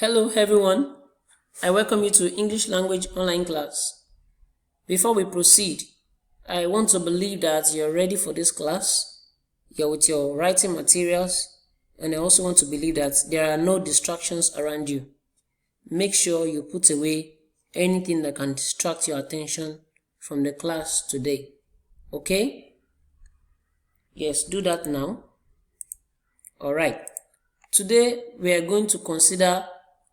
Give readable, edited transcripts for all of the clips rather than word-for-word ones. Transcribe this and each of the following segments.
Hello everyone, I welcome you to English language online class. Before we proceed, I want to believe that you're ready for this class, you're with your writing materials, and I also want to believe that there are no distractions around you. Make sure you put away anything that can distract your attention from the class today. Okay? Yes, do that now. Alright, today we are going to consider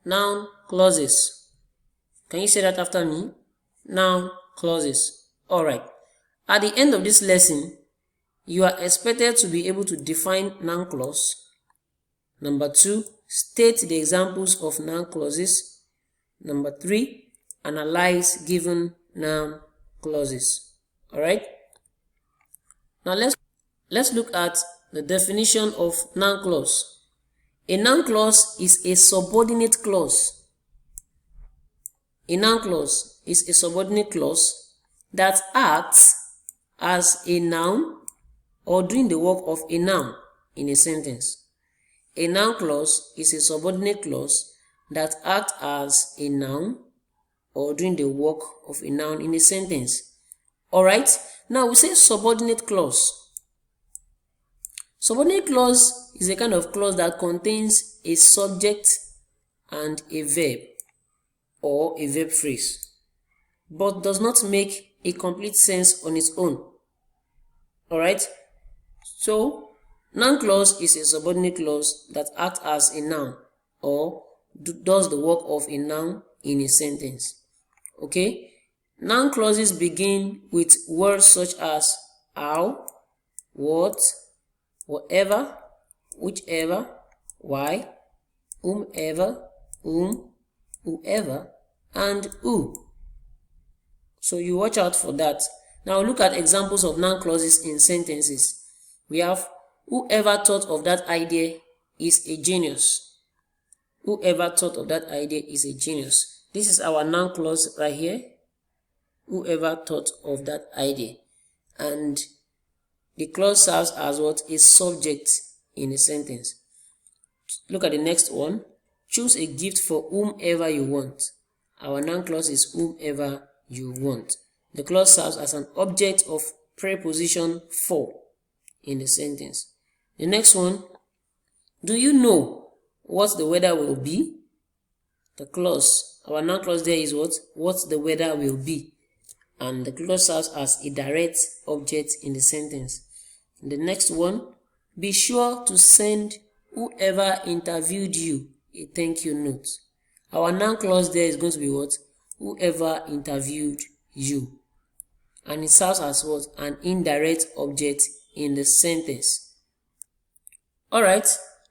noun clauses. Can you say that after me? Noun clauses. Alright. At the end of this lesson, you are expected to be able to define noun clause. Number 2, state the examples of noun clauses. Number 3, analyze given noun clauses. Alright. Now let's look at the definition of noun clause. A noun clause is a subordinate clause. A noun clause is a subordinate clause that acts as a noun or doing the work of a noun in a sentence. A noun clause is a subordinate clause that acts as a noun or doing the work of a noun in a sentence. Alright, now we say subordinate clause. Subordinate clause is a kind of clause that contains a subject and a verb or a verb phrase, but does not make a complete sense on its own. Alright? So, noun clause is a subordinate clause that acts as a noun or does the work of a noun in a sentence. Okay? Noun clauses begin with words such as how, what, whatever, whichever, why, whomever, whom, whoever, and who. So you watch out for that. Now look at examples of noun clauses in sentences. We have whoever thought of that idea is a genius. Whoever thought of that idea is a genius. This is our noun clause right here. Whoever thought of that idea. And the clause serves as what? A subject in a sentence. Look at the next one. Choose a gift for whomever you want. Our noun clause is whomever you want. The clause serves as an object of preposition for in the sentence. The next one. Do you know what the weather will be? The clause, our noun clause there is what? What the weather will be. And the clause serves as a direct object in the sentence. The next one, be sure to send whoever interviewed you a thank you note. Our noun clause there is going to be what? Whoever interviewed you. And it serves as what? An indirect object in the sentence. Alright,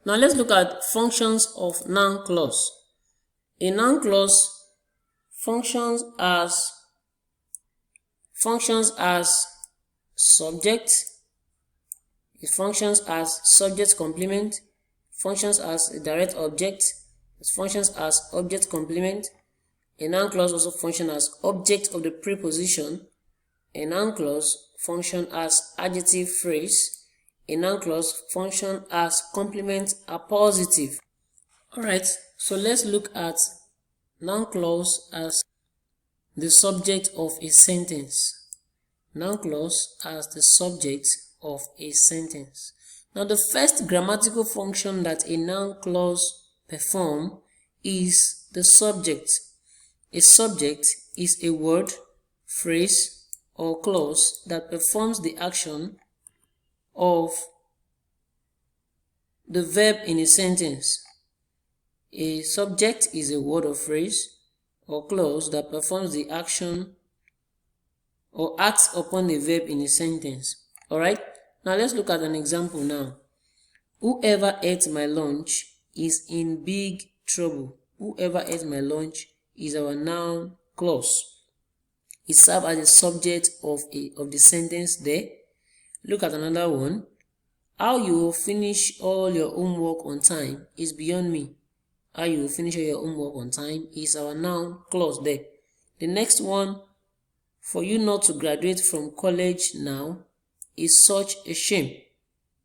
now let's look at functions of noun clause. A noun clause functions as subject, it functions as subject complement, functions as a direct object, it functions as object complement. A noun clause also functions as object of the preposition. A noun clause functions as adjective phrase. A noun clause functions as complement appositive. Alright, so let's look at noun clause as the subject of a sentence. Noun clause as the subject of a sentence. Now the first grammatical function that a noun clause performs is the subject. A subject is a word, phrase, or clause that performs the action of the verb in a sentence. A subject is a word or phrase or clause that performs the action or acts upon the verb in a sentence. Alright, now let's look at an example now. Whoever ate my lunch is in big trouble. Whoever ate my lunch is our noun clause. It serves as a subject of the sentence there. Look at another one. How you will finish all your homework on time is beyond me. How you will finish all your homework on time is our noun clause there. The next one, for you not to graduate from college now is such a shame.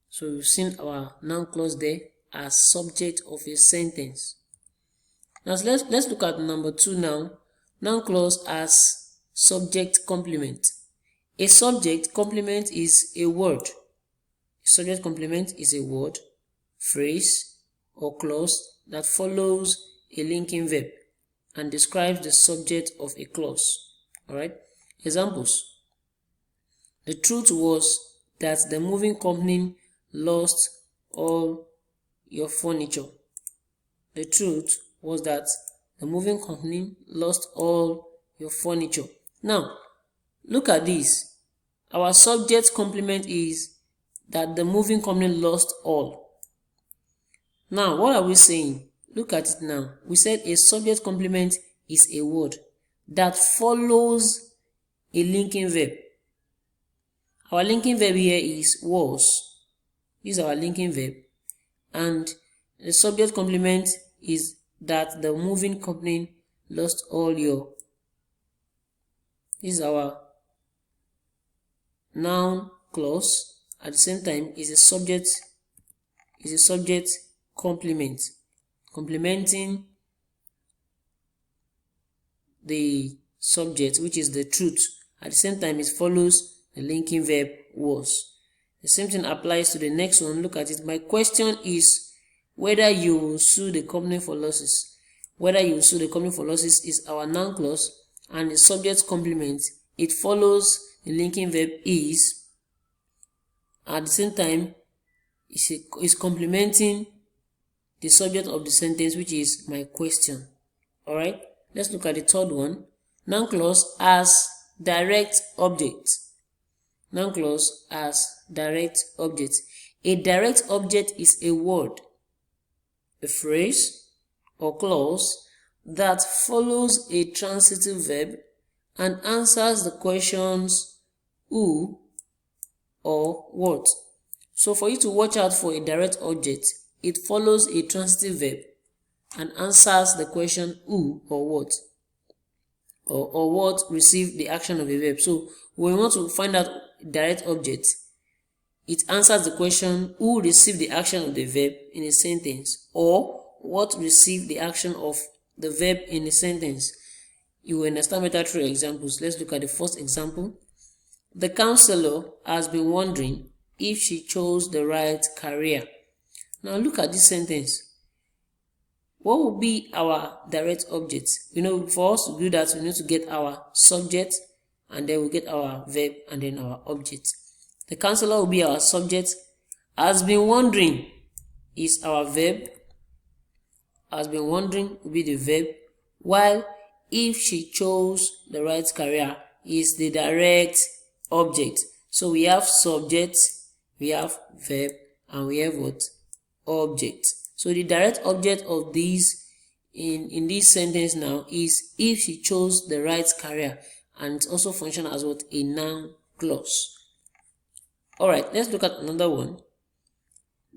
So we've seen our noun clause there as subject of a sentence. Now let's look at number 2 now. Noun clause as subject complement. A subject complement is a word. Subject complement is a word, phrase, or clause that follows a linking verb and describes the subject of a clause. Alright? Examples. The truth was that the moving company lost all your furniture. The truth was that the moving company lost all your furniture. Now, look at this. Our subject complement is that the moving company lost all. Now, what are we saying? Look at it now. We said a subject complement is a word that follows a linking verb. Our linking verb here is was. This is our linking verb. And the subject complement is that the moving company lost all your. This is our noun clause. At the same time is a subject complement, complementing the subject, which is the truth. At the same time, it follows the linking verb was. The same thing applies to the next one. Look at it. My question is whether you will sue the company for losses. Whether you will sue the company for losses is our noun clause, and the subject complement, it follows the linking verb is. At the same time, it's complementing the subject of the sentence, which is my question. Alright, let's look at the third one. Noun clause as direct object. Noun clause as direct object. A direct object is a word, a phrase, or clause that follows a transitive verb and answers the questions who or what. So for you to watch out for a direct object, it follows a transitive verb and answers the question who or what, or what received the action of a verb. So when we want to find out direct object, it answers the question who received the action of the verb in a sentence, or what received the action of the verb in a sentence. You will understand better through examples. Let's look at the first example. The counselor has been wondering if she chose the right career. Now look at this sentence. What will be our direct object? For us to do that, we need to get our subject, and then we get our verb, and then our object. The counselor will be our subject. Has been wondering is our verb. Has been wondering will be the verb, while if she chose the right career is the direct object. So we have subject, we have verb, and we have what? Object. So the direct object of these in this sentence now is if she chose the right career, and it also functions as what? A noun clause. Alright, let's look at another one.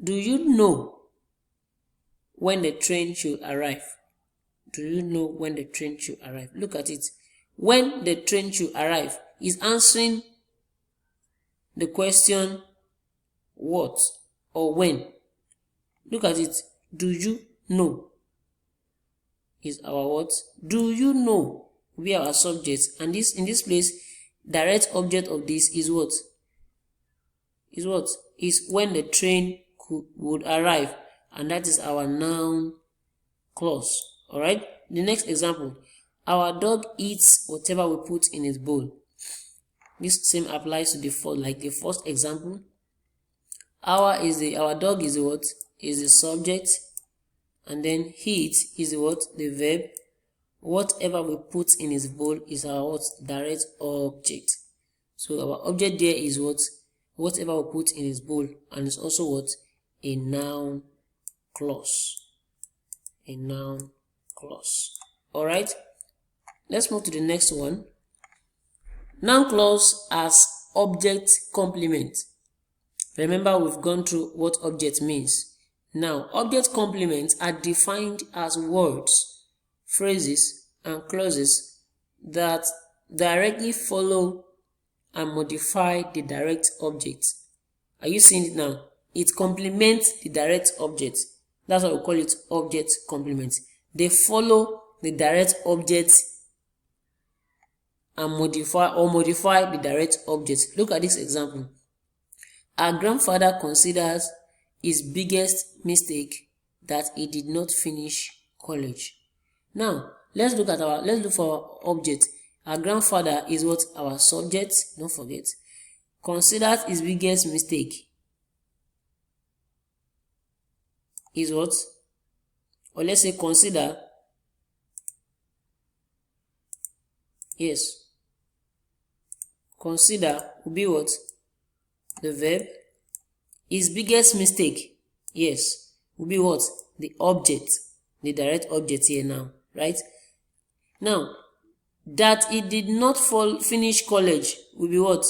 Do you know when the train should arrive? Do you know when the train should arrive? Look at it. When the train should arrive is answering the question what or when. Look at it. Do you know is our what? Do you know will be our subject, and this in this place direct object of this is what? Is when the train would arrive, and that is our noun clause. Alright, the next example. Our dog eats whatever we put in his bowl. This same applies to the first example. Our dog is the what? Is the subject, and then eat is the what? The verb. Whatever we put in his bowl is our what? Direct object. So our object there is what? Whatever we put in his bowl, and it's also what? A noun clause. A noun clause. Alright, let's move to the next one. Noun clause as object complement. Remember, we've gone through what object means. Now, object complements are defined as words, phrases, and clauses that directly follow and modify the direct object. Are you seeing it now? It complements the direct object. That's why we call it object complement. they follow the direct object and modify the direct object. Look at this example. Our grandfather considers his biggest mistake that he did not finish college. Now, let's look for our object. Our grandfather is what? Our subject. Don't forget. Considered his biggest mistake is what? Or let's say consider. Yes. Consider will be what? The verb. His biggest mistake, yes, will be what? The object, the direct object here now, right? Now, that he did not finish college will be what?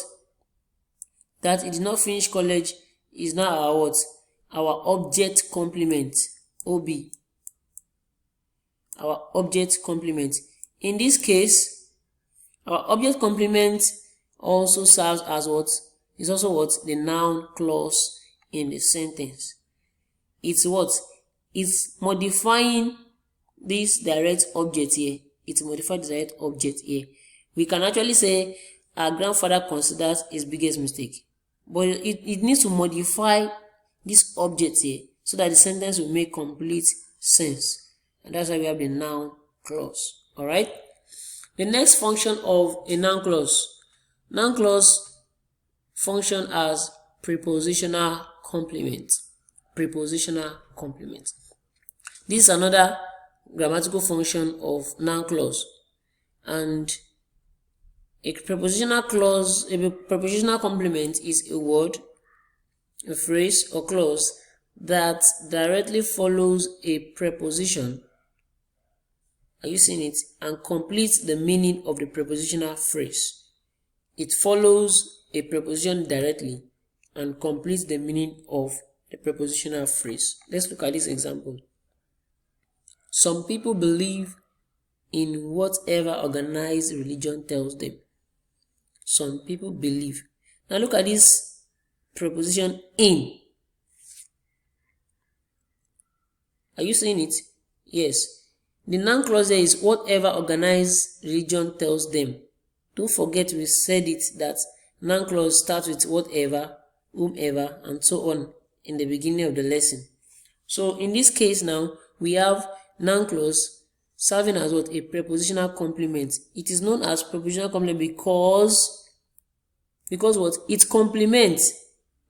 That he did not finish college is now our what? Our object complement, OB. Our object complement. In this case, our object complement also serves as what? Is also what? The noun clause in the sentence. It's what? It's modifying this direct object here. It's modified the direct object here. We can actually say our grandfather considers his biggest mistake. But it needs to modify this object here so that the sentence will make complete sense. And that's why we have the noun clause. Alright? The next function of a noun clause. Noun clause function as prepositional complement. Prepositional complement. This is another grammatical function of noun clause. And a prepositional complement is a word, a phrase or clause that directly follows a preposition. Are you seeing it? And completes the meaning of the prepositional phrase. It follows a preposition directly and completes the meaning of the prepositional phrase. Let's look at this example. Some people believe in whatever organized religion tells them. Some people believe. Now look at this preposition in. Are you seeing it? Yes. The noun clause there is whatever organized religion tells them. Don't forget we said it that noun clause starts with whatever, whomever, and so on in the beginning of the lesson. So in this case now, we have noun clause serving as what? A prepositional complement. It is known as prepositional complement because what? It complements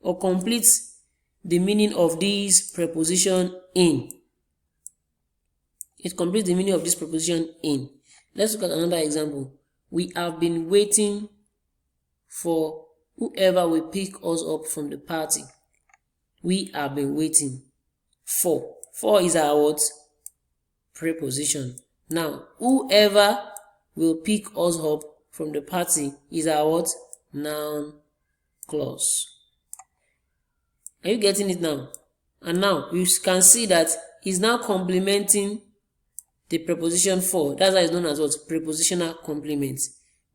or completes the meaning of this preposition in. It completes the meaning of this preposition in. Let's look at another example. We have been waiting for whoever will pick us up from the party. We have been waiting for. For is our what? Preposition. Now, whoever will pick us up from the party is our what? Noun clause. Are you getting it now? And now you can see that it's now complementing the preposition for. That's why it's known as what? Prepositional complement.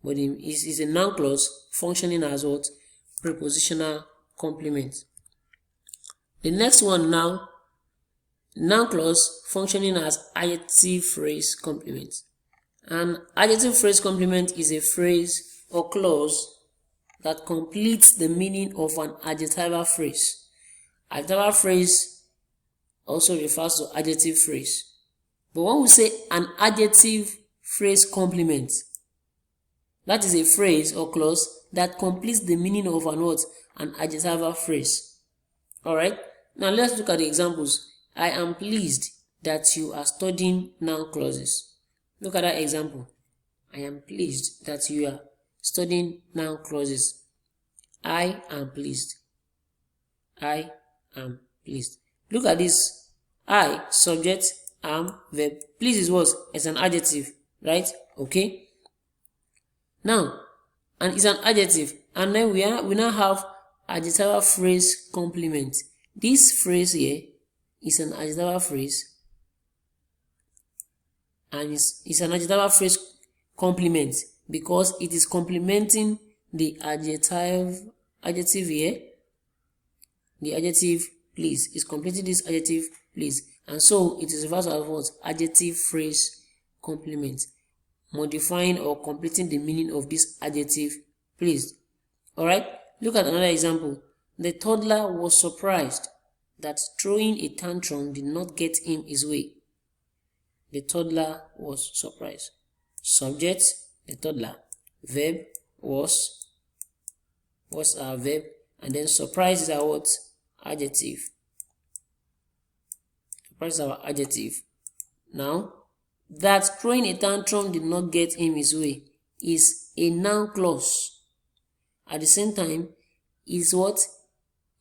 But it is a noun clause functioning as what? Prepositional complement. The next one now, noun clause functioning as adjective phrase complement. An adjective phrase complement is a phrase or clause that completes the meaning of an adjectival phrase. Adjectival phrase also refers to adjective phrase. But when we say an adjective phrase complement, that is a phrase or clause that completes the meaning of an what? An adjectival phrase. Alright? Now let's look at the examples. I am pleased that you are studying noun clauses. Look at that example. I am pleased that you are studying noun clauses. I am pleased. I am pleased. Look at this. I, subject, am, verb. Please is what? It's an adjective, right? Okay. Now, and it's an adjective, and then we now have adjectival phrase complement. This phrase here is an adjectival phrase, and it's an adjectival phrase complement because it is complementing the adjective here. The adjective please is completing this adjective please, And so it is referred to as what? Adjective phrase complement, modifying or completing the meaning of this adjective placed. Alright, look at another example. The toddler was surprised that throwing a tantrum did not get him his way. The toddler was surprised. Subject, the toddler. Verb was our verb, and then surprise is our what? Adjective. Surprise is our adjective. Now, that throwing a tantrum did not get him his way is a noun clause. At the same time, is what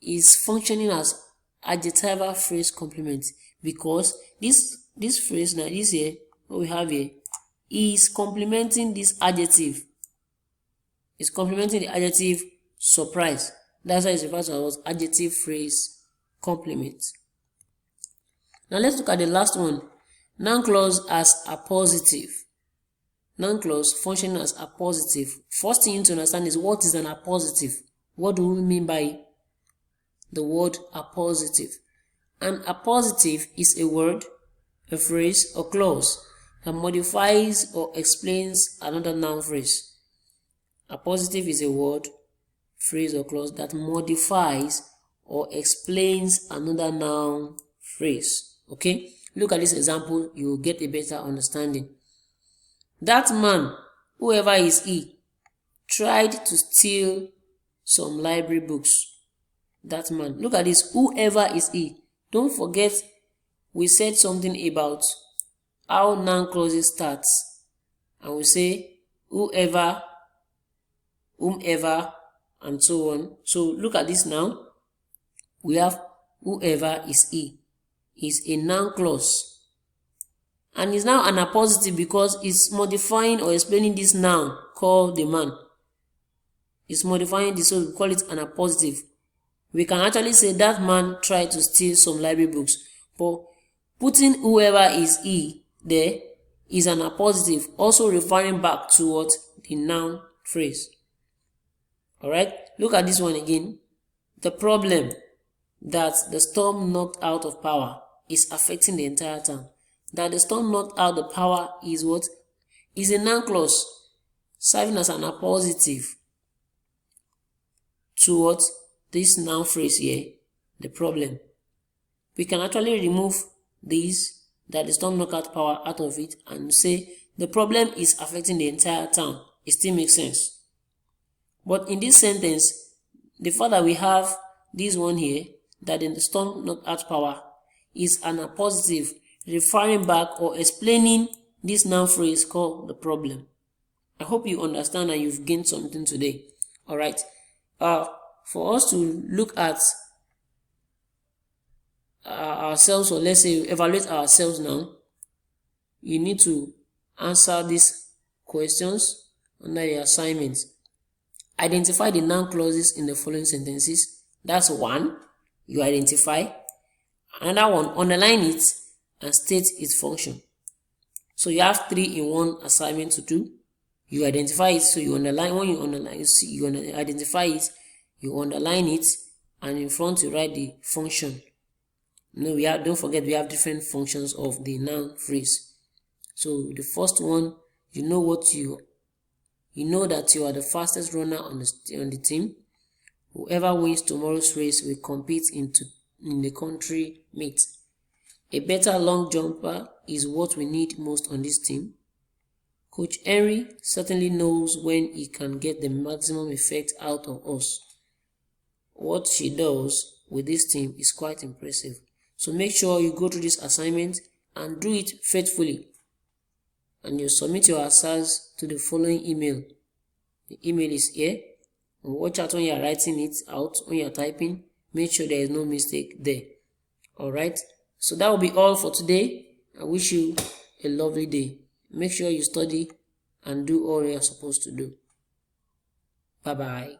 is functioning as adjectival phrase complement, because this phrase now, this here, what we have here, is complementing this adjective. It's complementing the adjective surprise. That's why it's referred to as adjective phrase complement. Now let's look at the last one. Noun clause as appositive. Noun clause functioning as appositive. First thing you need to understand is what is an appositive. What do we mean by the word appositive? An appositive is a word, a phrase, or clause that modifies or explains another noun phrase. Appositive is a word, phrase, or clause that modifies or explains another noun phrase. Okay? Look at this example, you will get a better understanding. That man, whoever is he, tried to steal some library books. That man. Look at this, whoever is he. Don't forget, we said something about how noun clauses starts. And we say whoever, whomever, and so on. So look at this now. We have whoever is he. Is a noun clause. And is now an appositive because it's modifying or explaining this noun called the man. It's modifying this, so we call it an appositive. We can actually say that man tried to steal some library books. But putting whoever is he there is an appositive, also referring back to what? The noun phrase. Alright, look at this one again. The problem that the storm knocked out of power is affecting the entire town. That the storm knocked out the power is what? Is a noun clause serving as an appositive to what? This noun phrase here, the problem. We can actually remove this, that the storm knocked out power, out of it and say the problem is affecting the entire town. It still makes sense. But in this sentence, the fact that we have this one here, that in the storm knocked out power, is an appositive referring back or explaining this noun phrase called the problem. I hope you understand and you've gained something today. Alright. For us to look at ourselves, or let's say evaluate ourselves now, you need to answer these questions under the assignment. Identify the noun clauses in the following sentences. That's one. You identify. Another one, underline it and state its function. So you have 3 in 1 assignment to do. You identify it, so you underline. When you underline, you identify it, you underline it, and in front you write the function. No, don't forget we have different functions of the noun phrase. So the first one, you know that you are the fastest runner on the team. Whoever wins tomorrow's race will compete in the country meet. A better long jumper is what we need most on this team. Coach Henry certainly knows when he can get the maximum effect out of us. What she does with this team is quite impressive. So make sure you go through this assignment and do it faithfully. And you submit your answers to the following email. The email is here. And watch out when you are writing it out, when you are typing. Make sure there is no mistake there. Alright. So that will be all for today. I wish you a lovely day. Make sure you study and do all you are supposed to do. Bye-bye.